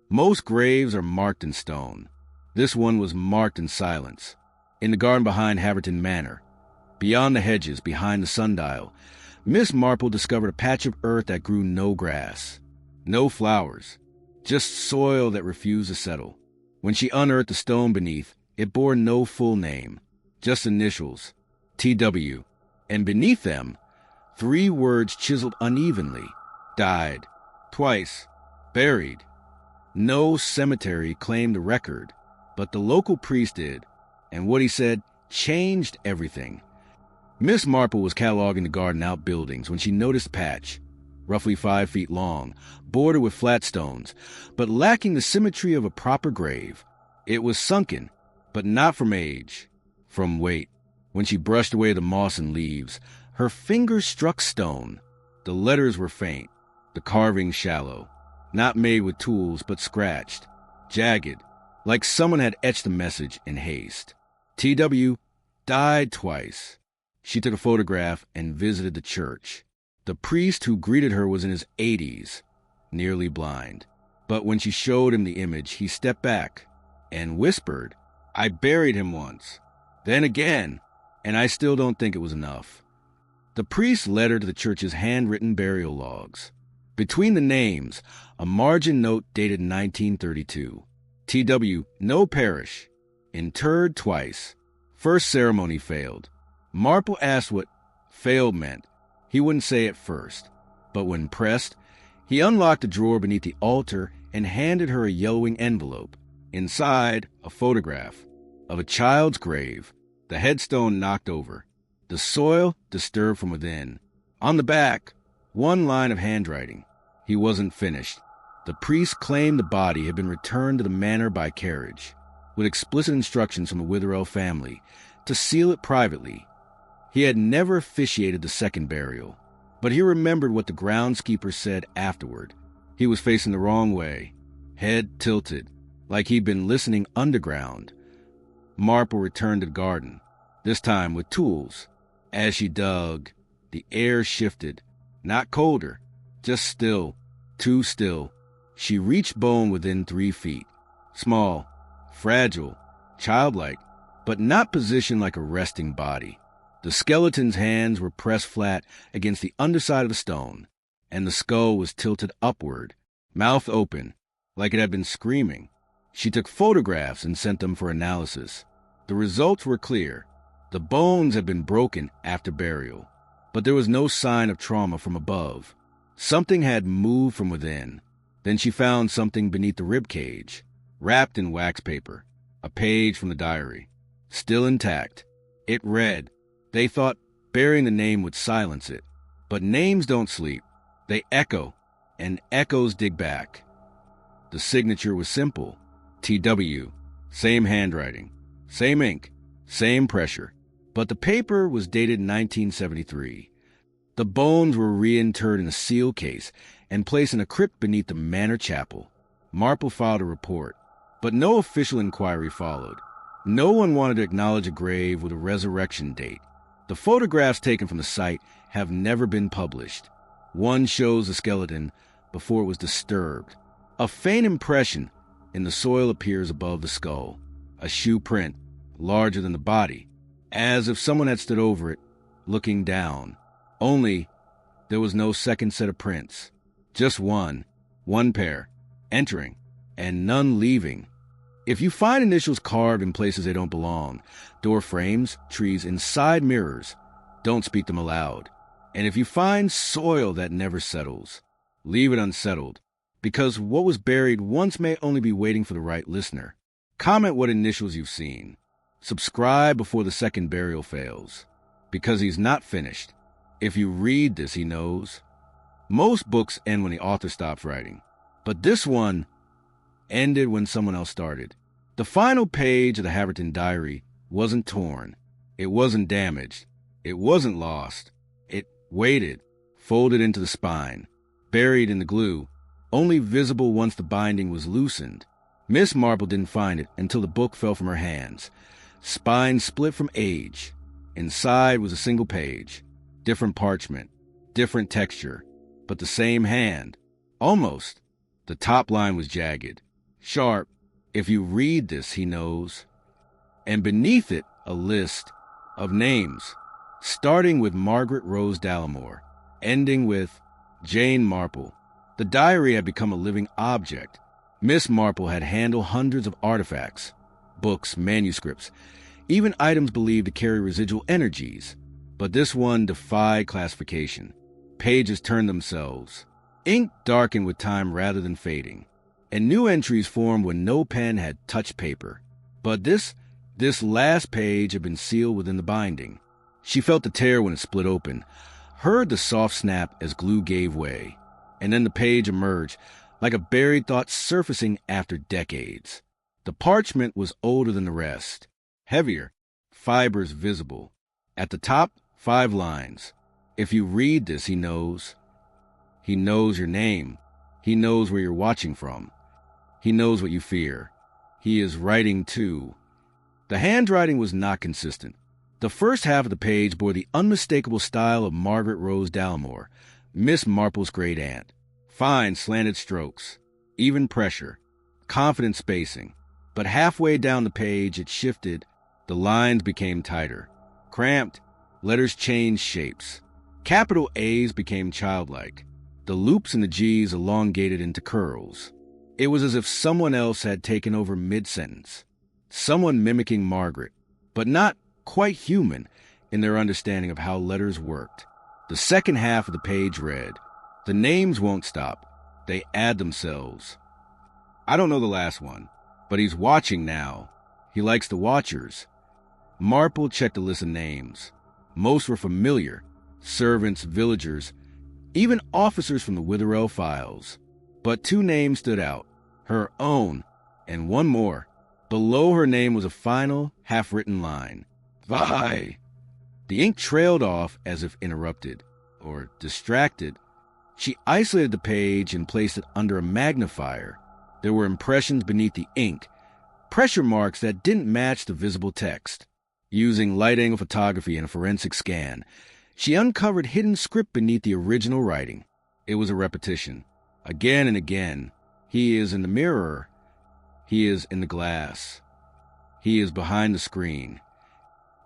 Speaker 1: Most graves are marked in stone. This one was marked in silence. In the garden behind Haverton Manor, beyond the hedges, behind the sundial, Miss Marple discovered a patch of earth that grew no grass, no flowers, just soil that refused to settle. When she unearthed the stone beneath, it bore no full name, just initials, T.W., and beneath them, 3 words chiseled unevenly: died, twice, buried. No cemetery claimed the record, but the local priest did, and what he said changed everything. Miss Marple was cataloging the garden outbuildings when she noticed a patch, roughly 5 feet long, bordered with flat stones, but lacking the symmetry of a proper grave. It was sunken, but not from age, from weight. When she brushed away the moss and leaves, her fingers struck stone. The letters were faint, the carving shallow, not made with tools but scratched, jagged, like someone had etched a message in haste. T.W. died twice. She took a photograph and visited the church. The priest who greeted her was in his 80s, nearly blind. But when she showed him the image, he stepped back and whispered, "I buried him once, then again, and I still don't think it was enough." The priest led her to the church's handwritten burial logs. Between the names, a margin note dated 1932. T.W., no parish, interred twice. First ceremony failed. Marple asked what failed meant. He wouldn't say at first, but when pressed, he unlocked a drawer beneath the altar and handed her a yellowing envelope. Inside, a photograph of a child's grave, the headstone knocked over, the soil disturbed from within. On the back, 1 line of handwriting. He wasn't finished. The priest claimed the body had been returned to the manor by carriage, with explicit instructions from the Witherell family to seal it privately. He had never officiated the second burial, but he remembered what the groundskeeper said afterward. He was facing the wrong way, head tilted, like he'd been listening underground. Marple returned to the garden, this time with tools. As she dug, the air shifted, not colder, just still, too still. She reached bone within 3 feet, small, fragile, childlike, but not positioned like a resting body. The skeleton's hands were pressed flat against the underside of the stone, and the skull was tilted upward, mouth open, like it had been screaming. She took photographs and sent them for analysis. The results were clear. The bones had been broken after burial, but there was no sign of trauma from above. Something had moved from within. Then she found something beneath the rib cage, wrapped in wax paper, a page from the diary, still intact. It read, "They thought burying the name would silence it, but names don't sleep. They echo, and echoes dig back." The signature was simple, T.W., same handwriting, same ink, same pressure, but the paper was dated 1973. The bones were reinterred in a seal case and placed in a crypt beneath the manor chapel. Marple filed a report, but no official inquiry followed. No one wanted to acknowledge a grave with a resurrection date. The photographs taken from the site have never been published. One shows the skeleton before it was disturbed. A faint impression in the soil appears above the skull, a shoe print, larger than the body, as if someone had stood over it, looking down. Only there was no second set of prints. Just one pair, entering, and none leaving. If you find initials carved in places they don't belong, door frames, trees, inside mirrors, don't speak them aloud. And if you find soil that never settles, leave it unsettled, because what was buried once may only be waiting for the right listener. Comment what initials you've seen. Subscribe before the second burial fails, because he's not finished. If you read this, he knows. Most books end when the author stops writing, but this one ended when someone else started. The final page of the Haverton diary wasn't torn. It wasn't damaged. It wasn't lost. It waited, folded into the spine, buried in the glue, only visible once the binding was loosened. Miss Marple didn't find it until the book fell from her hands. Spine split from age. Inside was a single page. Different parchment, different texture, but the same hand. Almost. The top line was jagged, sharp. If you read this, he knows. And beneath it, a list of names, starting with Margaret Rose Dallimore, ending with Jane Marple. The diary had become a living object. Miss Marple had handled hundreds of artifacts, books, manuscripts, even items believed to carry residual energies. But this one defied classification. Pages turned themselves. Ink darkened with time rather than fading. And new entries formed when no pen had touched paper. But this last page had been sealed within the binding. She felt the tear when it split open, heard the soft snap as glue gave way, and then the page emerged, like a buried thought surfacing after decades. The parchment was older than the rest, heavier, fibers visible. At the top, 5 lines. If you read this, he knows. He knows your name. He knows where you're watching from. He knows what you fear. He is writing too. The handwriting was not consistent. The first half of the page bore the unmistakable style of Margaret Rose Dallimore, Miss Marple's great aunt. Fine slanted strokes, even pressure, confident spacing. But halfway down the page it shifted. The lines became tighter, cramped. Letters changed shapes. Capital A's became childlike. The loops and the G's elongated into curls. It was as if someone else had taken over mid-sentence. Someone mimicking Margaret, but not quite human in their understanding of how letters worked. The second half of the page read, "The names won't stop. They add themselves." I don't know the last one, but he's watching now. He likes the watchers. Marple checked a list of names. Most were familiar. Servants, villagers, even officers from the Witherell files. But 2 names stood out. Her own, and one more. Below her name was a final, half-written line. Vi. The ink trailed off as if interrupted, or distracted. She isolated the page and placed it under a magnifier. There were impressions beneath the ink, pressure marks that didn't match the visible text. Using light-angle photography and a forensic scan, she uncovered hidden script beneath the original writing. It was a repetition. Again and again. He is in the mirror. He is in the glass. He is behind the screen.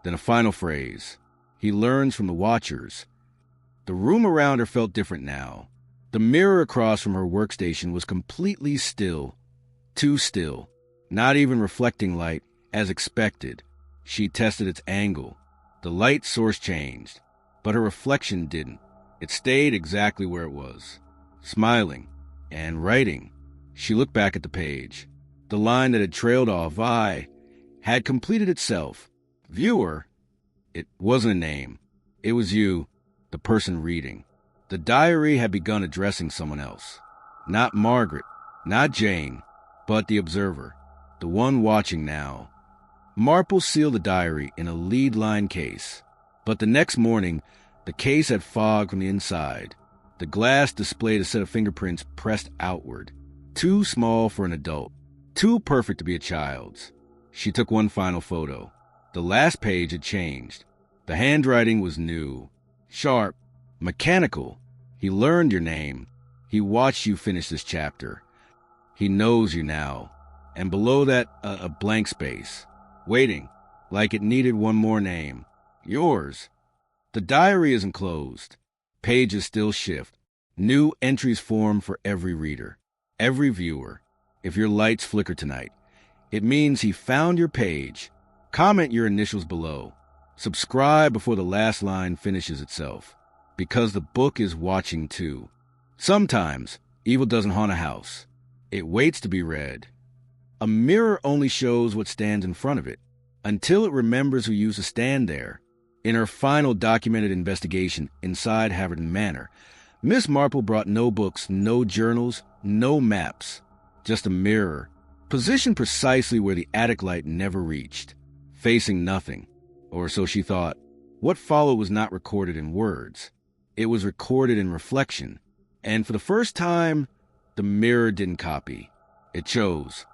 Speaker 1: Then a final phrase. He learns from the watchers. The room around her felt different now. The mirror across from her workstation was completely still. Too still. Not even reflecting light, as expected. She tested its angle. The light source changed, but her reflection didn't. It stayed exactly where it was, smiling and writing. She looked back at the page. The line that had trailed off, I, had completed itself. Viewer, it wasn't a name. It was you, the person reading. The diary had begun addressing someone else. Not Margaret, not Jane, but the observer, the one watching now. Marple sealed the diary in a lead-line case, but the next morning, the case had fog from the inside. The glass displayed a set of fingerprints pressed outward, too small for an adult, too perfect to be a child's. She took one final photo. The last page had changed. The handwriting was new, sharp, mechanical. He learned your name. He watched you finish this chapter. He knows you now. And below that, a blank space. Waiting, like it needed one more name. Yours. The diary isn't closed. Pages still shift. New entries form for every reader, every viewer. If your lights flicker tonight, it means he found your page. Comment your initials below. Subscribe before the last line finishes itself, because the book is watching too. Sometimes, evil doesn't haunt a house. It waits to be read. A mirror only shows what stands in front of it, until it remembers who used to stand there. In her final documented investigation inside Haverton Manor, Miss Marple brought no books, no journals, no maps, just a mirror, positioned precisely where the attic light never reached, facing nothing, or so she thought. What followed was not recorded in words. It was recorded in reflection, and for the first time, the mirror didn't copy. It chose.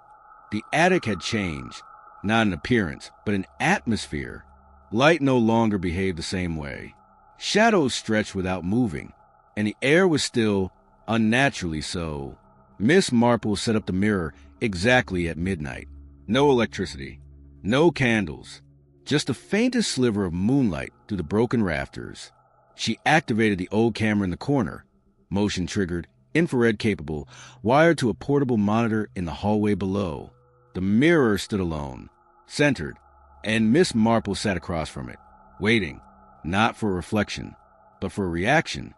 Speaker 1: The attic had changed, not in appearance, but in atmosphere. Light no longer behaved the same way. Shadows stretched without moving, and the air was still, unnaturally so. Miss Marple set up the mirror exactly at midnight. No electricity, no candles, just the faintest sliver of moonlight through the broken rafters. She activated the old camera in the corner, motion-triggered, infrared-capable, wired to a portable monitor in the hallway below. The mirror stood alone, centered, and Miss Marple sat across from it, waiting, not for a reflection, but for a reaction.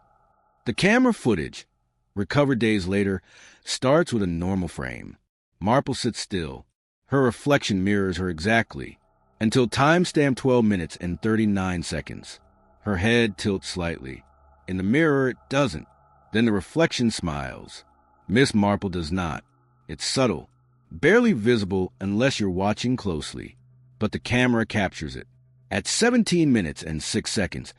Speaker 1: The camera footage, recovered days later, starts with a normal frame. Marple sits still. Her reflection mirrors her exactly, until time-stamped 12 minutes and 39 seconds. Her head tilts slightly. In the mirror, it doesn't. Then the reflection smiles. Miss Marple does not. It's subtle, barely visible unless you're watching closely, but the camera captures it. At 17 minutes and 6 seconds,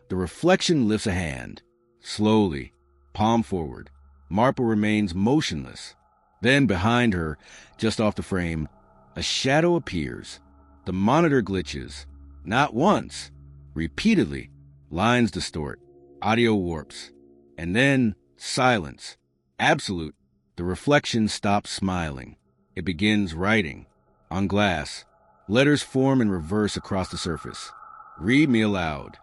Speaker 1: the reflection lifts a hand. Slowly, palm forward, Marple remains motionless. Then behind her, just off the frame, a shadow appears. The monitor glitches. Not once, repeatedly. Lines distort, audio warps, and then silence. Absolute. The reflection stops smiling. It begins writing. On glass, letters form in reverse across the surface. Read me aloud.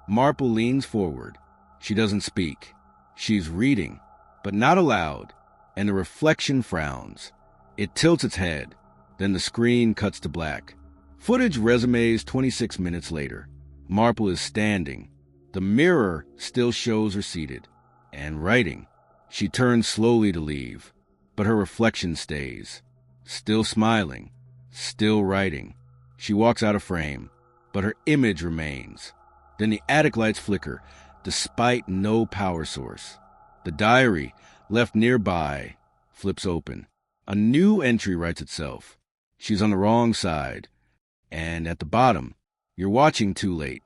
Speaker 1: Marple leans forward. She doesn't speak. She's reading, but not aloud, and the reflection frowns. It tilts its head. Then the screen cuts to black. Footage resumes 26 minutes later. Marple is standing. The mirror still shows her seated and writing. She turns slowly to leave, but her reflection stays. Still smiling, still writing. She walks out of frame, but her image remains. Then the attic lights flicker, despite no power source. The diary, left nearby, flips open. A new entry writes itself. She's on the wrong side. And at the bottom, you're watching too late.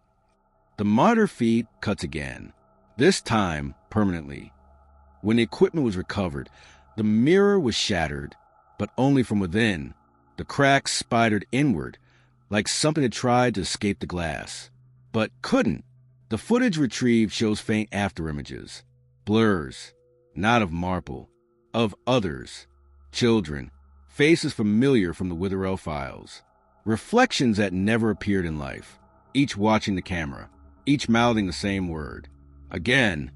Speaker 1: The monitor feed cuts again, this time permanently. When the equipment was recovered, the mirror was shattered, but only from within. The cracks spidered inward, like something had tried to escape the glass, but couldn't. The footage retrieved shows faint afterimages, blurs, not of Marple, of others, children, faces familiar from the Witherell files. Reflections that never appeared in life, each watching the camera, each mouthing the same word. Again,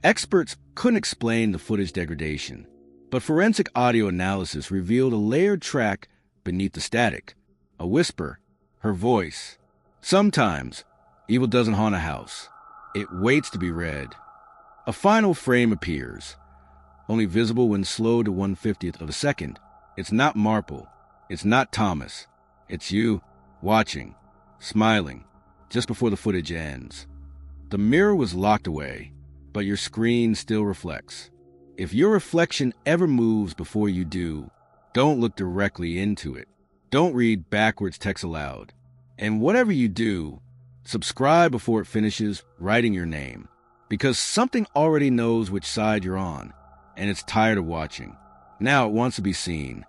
Speaker 1: experts couldn't explain the footage degradation, but forensic audio analysis revealed a layered track beneath the static, a whisper, her voice. Sometimes, evil doesn't haunt a house. It waits to be read. A final frame appears, only visible when slowed to 1/50th of a second. It's not Marple. It's not Thomas. It's you, watching, smiling, just before the footage ends. The mirror was locked away, but your screen still reflects. If your reflection ever moves before you do, don't look directly into it. Don't read backwards text aloud. And whatever you do, subscribe before it finishes writing your name, because something already knows which side you're on, and it's tired of watching. Now it wants to be seen.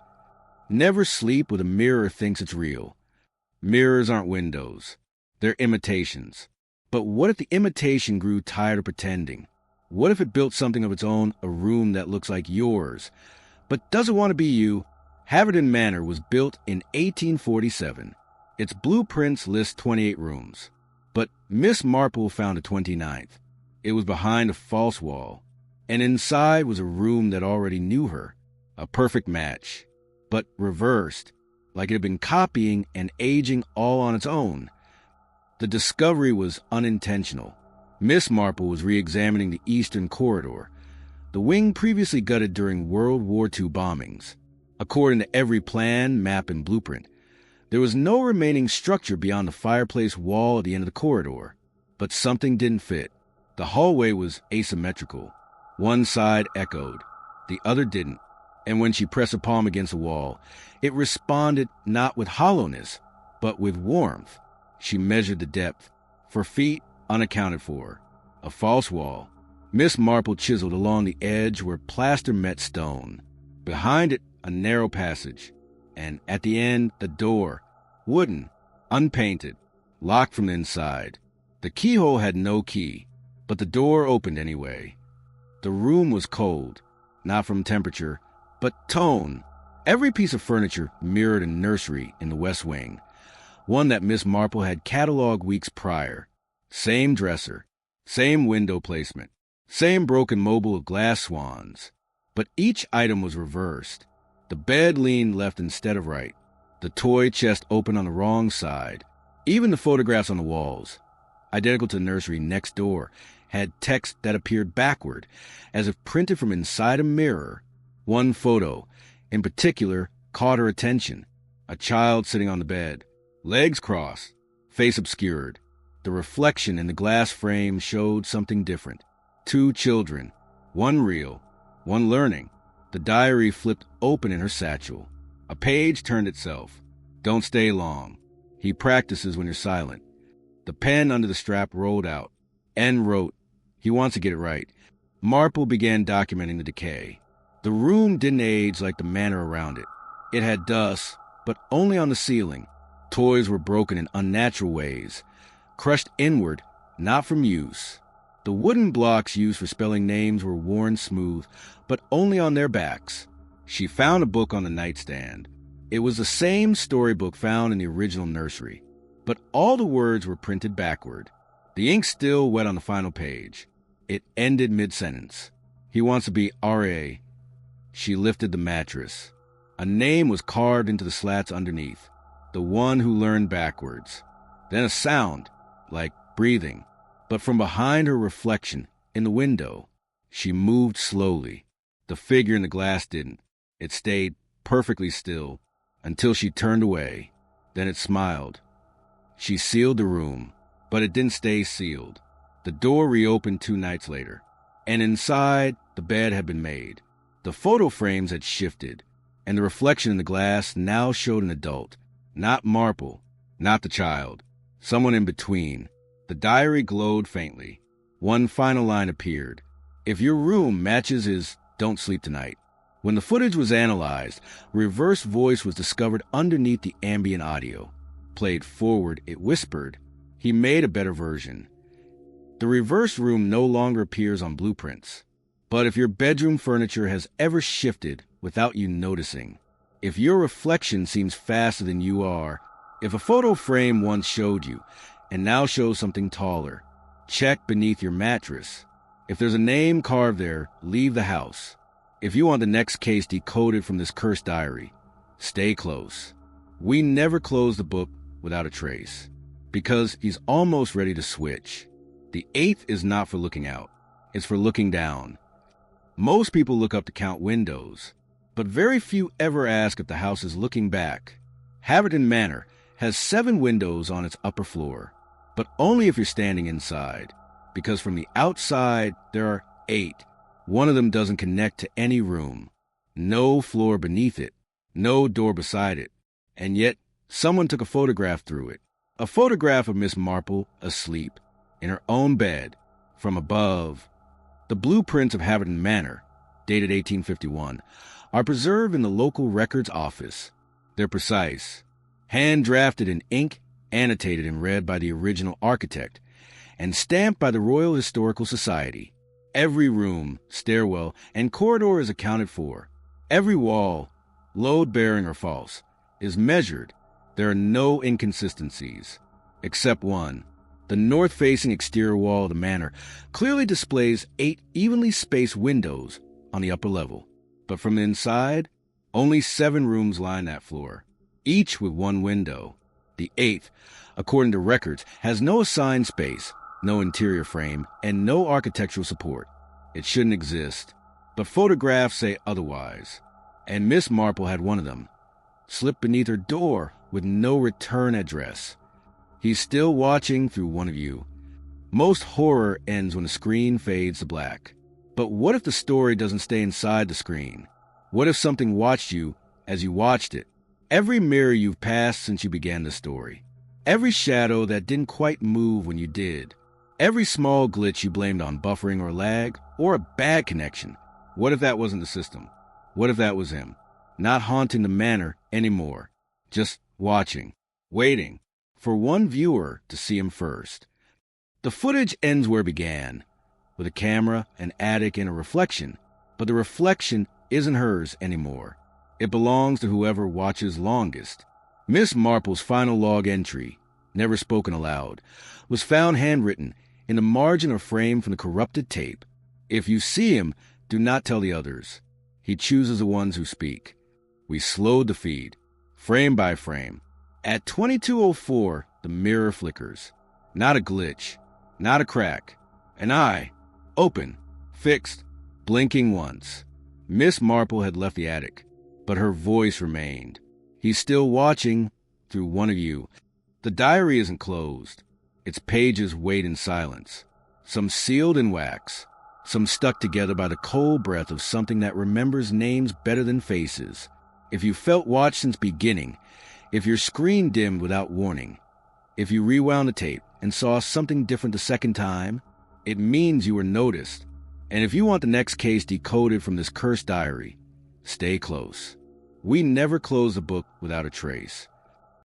Speaker 1: Never sleep with a mirror thinks it's real. Mirrors aren't windows. They're imitations. But what if the imitation grew tired of pretending? What if it built something of its own, a room that looks like yours, but doesn't want to be you? Haverton Manor was built in 1847. Its blueprints list 28 rooms, but Miss Marple found a 29th. It was behind a false wall, and inside was a room that already knew her, a perfect match, but reversed, like it had been copying and aging all on its own. The discovery was unintentional. Miss Marple was re-examining the eastern corridor, the wing previously gutted during World War II bombings. According to every plan, map, and blueprint, there was no remaining structure beyond the fireplace wall at the end of the corridor. But something didn't fit. The hallway was asymmetrical. One side echoed, the other didn't. And when she pressed a palm against the wall, it responded not with hollowness, but with warmth. She measured the depth. For feet, unaccounted for. A false wall. Miss Marple chiseled along the edge where plaster met stone. Behind it, a narrow passage. And at the end, the door. Wooden, unpainted, locked from the inside. The keyhole had no key, but the door opened anyway. The room was cold, not from temperature, but tone. Every piece of furniture mirrored a nursery in the West Wing, one that Miss Marple had cataloged weeks prior. Same dresser, same window placement, same broken mobile of glass swans. But each item was reversed. The bed leaned left instead of right. The toy chest opened on the wrong side. Even the photographs on the walls, identical to the nursery next door, had text that appeared backward, as if printed from inside a mirror. One photo, in particular, caught her attention. A child sitting on the bed, legs crossed, face obscured. The reflection in the glass frame showed something different. Two children, one real, one learning. The diary flipped open in her satchel. A page turned itself. Don't stay long. He practices when you're silent. The pen under the strap rolled out. N wrote, he wants to get it right. Marple began documenting the decay. The room didn't age like the manor around it. It had dust, but only on the ceiling. Toys were broken in unnatural ways, crushed inward, not from use. The wooden blocks used for spelling names were worn smooth, but only on their backs. She found a book on the nightstand. It was the same storybook found in the original nursery, but all the words were printed backward. The ink still wet on the final page. It ended mid-sentence. He wants to be R.A. She lifted the mattress. A name was carved into the slats underneath. The one who learned backwards. Then a sound, like breathing. But from behind her reflection, in the window, she moved slowly. The figure in the glass didn't. It stayed perfectly still until she turned away. Then it smiled. She sealed the room, but it didn't stay sealed. The door reopened 2 nights later, and inside, the bed had been made. The photo frames had shifted, and the reflection in the glass now showed an adult. Not Marple, not the child. Someone in between. The diary glowed faintly. One final line appeared. If your room matches his, don't sleep tonight. When the footage was analyzed, a reverse voice was discovered underneath the ambient audio. Played forward, it whispered. He made a better version. The reverse room no longer appears on blueprints. But if your bedroom furniture has ever shifted without you noticing, if your reflection seems faster than you are, if a photo frame once showed you and now shows something taller, check beneath your mattress. If there's a name carved there, leave the house. If you want the next case decoded from this cursed diary, stay close. We never close the book without a trace, because he's almost ready to switch. The 8th is not for looking out. It's for looking down. Most people look up to count windows, but very few ever ask if the house is looking back. Haverton Manor has 7 windows on its upper floor, but only if you're standing inside, because from the outside there are 8. One of them doesn't connect to any room. No floor beneath it, no door beside it, and yet someone took a photograph through it. A photograph of Miss Marple asleep, in her own bed, from above. The blueprints of Haverton Manor, dated 1851, are preserved in the local records office. They're precise, hand-drafted in ink, annotated and read by the original architect, and stamped by the Royal Historical Society. Every room, stairwell, and corridor is accounted for. Every wall, load-bearing or false, is measured. There are no inconsistencies, except one. The north-facing exterior wall of the manor clearly displays 8 evenly spaced windows on the upper level. But from the inside, only 7 rooms line that floor, each with 1 window. The 8th, according to records, has no assigned space, no interior frame, and no architectural support. It shouldn't exist, but photographs say otherwise. And Miss Marple had one of them, slipped beneath her door with no return address. He's still watching through one of you. Most horror ends when the screen fades to black. But what if the story doesn't stay inside the screen? What if something watched you as you watched it? Every mirror you've passed since you began the story. Every shadow that didn't quite move when you did. Every small glitch you blamed on buffering or lag, or a bad connection. What if that wasn't the system? What if that was him? Not haunting the manor anymore. Just watching. Waiting. For one viewer to see him first. The footage ends where it began. With a camera, an attic, and a reflection. But the reflection isn't hers anymore. It belongs to whoever watches longest. Miss Marple's final log entry, never spoken aloud, was found handwritten in the margin or frame from the corrupted tape. If you see him, do not tell the others. He chooses the ones who speak. We slowed the feed, frame by frame. At 22:04, the mirror flickers. Not a glitch, not a crack. An eye, open, fixed, blinking once. Miss Marple had left the attic, but her voice remained. He's still watching through one of you. The diary isn't closed. Its pages wait in silence. Some sealed in wax. Some stuck together by the cold breath of something that remembers names better than faces. If you felt watched since beginning, if your screen dimmed without warning, if you rewound the tape and saw something different the second time, it means you were noticed. And if you want the next case decoded from this cursed diary, stay close. We never close the book without a trace.